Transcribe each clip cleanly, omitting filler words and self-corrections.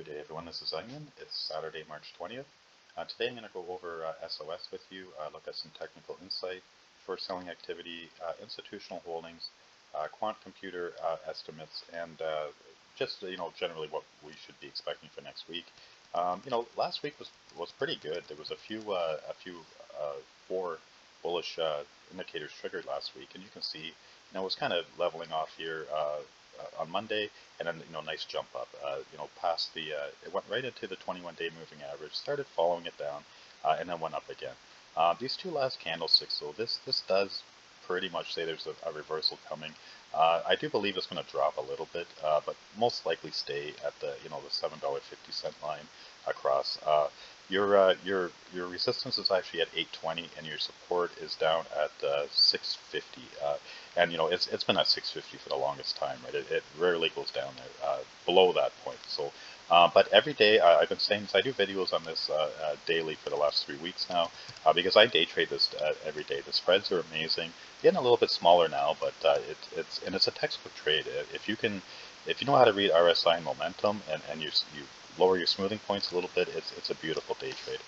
Good day, everyone. This is Onion. It's Saturday, March 20th. Today I'm going to go over SOS with you, look at some technical insight, short selling activity, institutional holdings, quant computer estimates, and just generally what we should be expecting for next week. Last week was pretty good. There was a few four bullish indicators triggered last week, and you can see it was kind of leveling off here on Monday, and then nice jump up. Past the it went right into the 21-day moving average, started following it down, and then went up again. These two last candlesticks, so this does pretty much say there's a reversal coming. I do believe it's going to drop a little bit, but most likely stay at the the $7.50 line across. Your resistance is actually at 820, and your support is down at 650. And it's been at 650 for the longest time, right? It rarely goes down there below that point. So, but every day I've been saying this. I do videos on this daily for the last 3 weeks now because I day trade this every day. The spreads are amazing. Getting a little bit smaller now, but it's a textbook trade. If you know how to read RSI and momentum, and you lower your smoothing points a little bit, it's a beautiful day trade.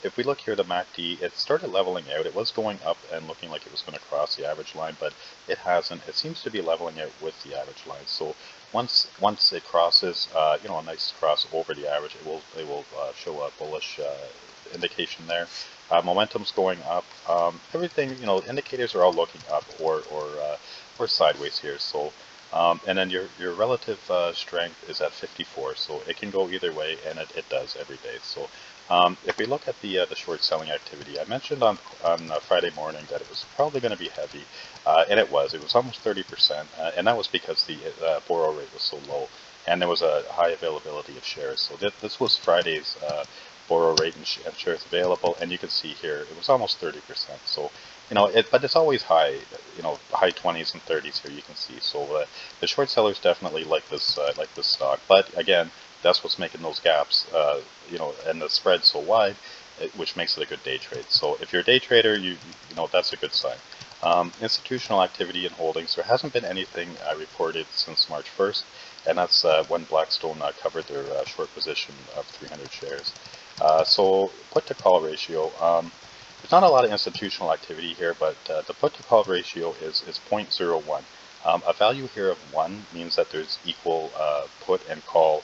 If we look here, the MACD, it started leveling out. It was going up and looking like it was going to cross the average line, but it hasn't. It seems to be leveling out with the average line. So once it crosses, a nice cross over the average, it will show a bullish indication there. Momentum's going up. Everything, indicators are all looking up or sideways here. So. And then your relative strength is at 54, so it can go either way, and it does every day. So if we look at the short selling activity, I mentioned on Friday morning that it was probably going to be heavy, and it was. It was almost 30%, and that was because the borrow rate was so low, and there was a high availability of shares. So this was Friday's borrow rate and shares available, and you can see here it was almost 30%. So but it's always high, high 20s and 30s here. You can see. So the short sellers definitely like this stock, but again, that's what's making those gaps, and the spread so wide, which makes it a good day trade. So if you're a day trader, you know that's a good sign. Institutional activity and holdings, there hasn't been anything reported since March 1st, and that's when Blackstone covered their short position of 300 shares. So put to call ratio. There's not a lot of institutional activity here, but the put to call ratio is 0.01. A value here of 1 means that there's equal put and call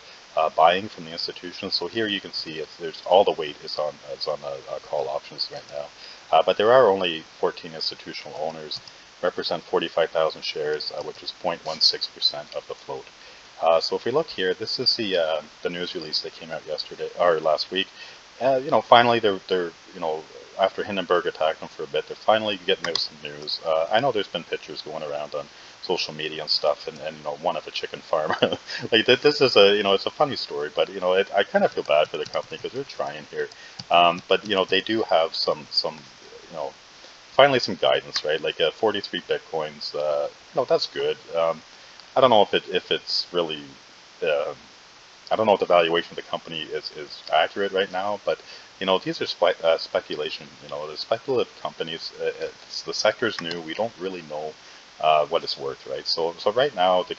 buying from the institutions. So here you can see there's all the weight is on call options right now. But there are only 14 institutional owners, represent 45,000 shares, which is 0.16% of the float. So if we look here, this is the news release that came out yesterday or last week. Finally they're after Hindenburg attacked them for a bit, they're finally getting out some news. I know there's been pictures going around on social media and stuff, and one of a chicken farm. Like this is it's a funny story, but I kind of feel bad for the company because they're trying here. But they do have some finally some guidance, right? Like 43 bitcoins. That's good. I don't know if it's really. I don't know if the valuation of the company is accurate right now, but these are speculation. The speculative companies. The sector's new. We don't really know what it's worth, right? So right now the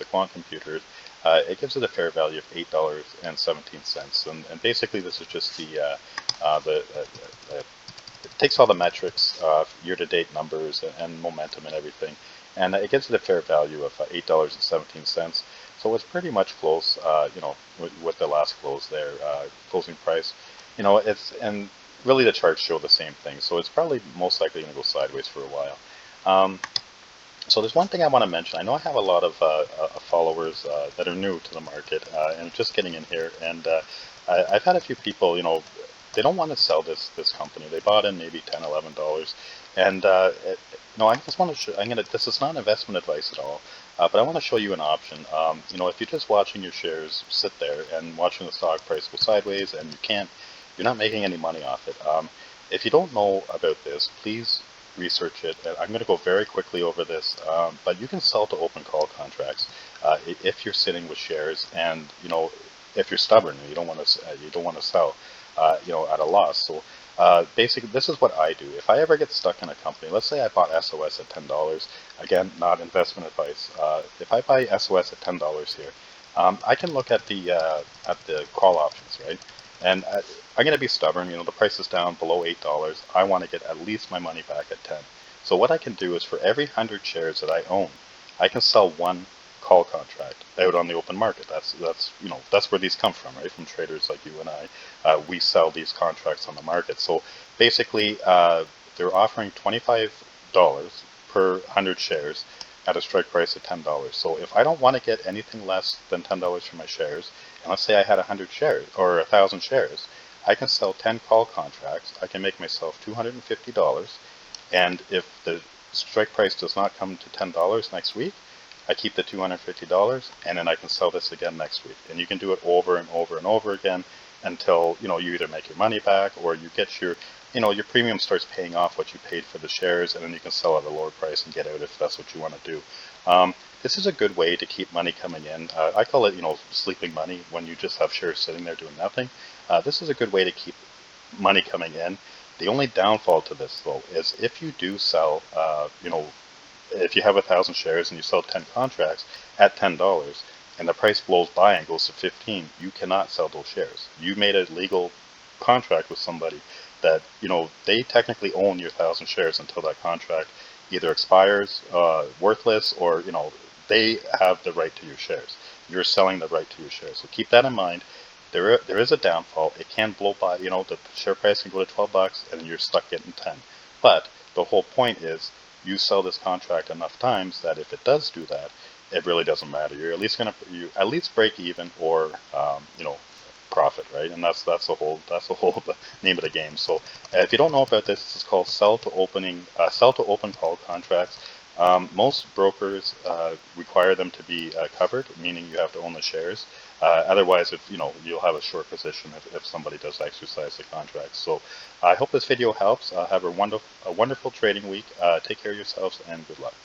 quant computers, it gives it a fair value of $8.17, and basically this is just it takes all the metrics, year-to-date numbers and momentum and everything, and it gives it a fair value of $8.17. So it's pretty much close, with the last close there, closing price. And really the charts show the same thing. So it's probably most likely going to go sideways for a while. So there's one thing I want to mention. I know I have a lot of followers that are new to the market and just getting in here. And I've had a few people, they don't want to sell this company. They bought in maybe $10, $11, and I just want to show. This is not investment advice at all. But I want to show you an option. If you're just watching your shares sit there and watching the stock price go sideways, and you're not making any money off it. If you don't know about this, please research it. And I'm going to go very quickly over this. But you can sell to open call contracts if you're sitting with shares, and if you're stubborn and you don't want to sell, at a loss. So. Basically, this is what I do. If I ever get stuck in a company, let's say I bought SOS at $10, again, not investment advice. If I buy SOS at $10 here, I can look at the call options, right? And I'm going to be stubborn. You know, the price is down below $8. I want to get at least my money back at 10. So what I can do is for every 100 shares that I own, I can sell one call contract out on the open market. That's where these come from, right? From traders like you and I. We sell these contracts on the market. So basically, they're offering $25 per 100 shares at a strike price of $10. So if I don't want to get anything less than $10 for my shares, and let's say I had 100 shares or 1,000 shares, I can sell 10 call contracts. I can make myself $250. And if the strike price does not come to $10 next week, I keep the $250, and then I can sell this again next week. And you can do it over and over and over again until you either make your money back or you get your premium starts paying off what you paid for the shares, and then you can sell at a lower price and get out if that's what you want to do. This is a good way to keep money coming in. I call it sleeping money when you just have shares sitting there doing nothing. This is a good way to keep money coming in. The only downfall to this, though, is if you do sell, if you have 1,000 shares and you sell 10 contracts at $10 and the price blows by and goes to 15, you cannot sell those shares. You made a legal contract with somebody that, they technically own your 1,000 shares until that contract either expires, worthless, or, they have the right to your shares. You're selling the right to your shares. So keep that in mind. There is a downfall. It can blow by, the share price can go to $12 and you're stuck getting 10. But the whole point is you sell this contract enough times that if it does do that, it really doesn't matter. You're at least at least break even or profit, right? And that's the whole name of the game. So if you don't know about this, this is called sell to open call contracts. Most brokers require them to be covered, meaning you have to own the shares. Otherwise, if you'll have a short position if somebody does exercise the contract. So I hope this video helps. Have a wonderful trading week. Take care of yourselves and good luck.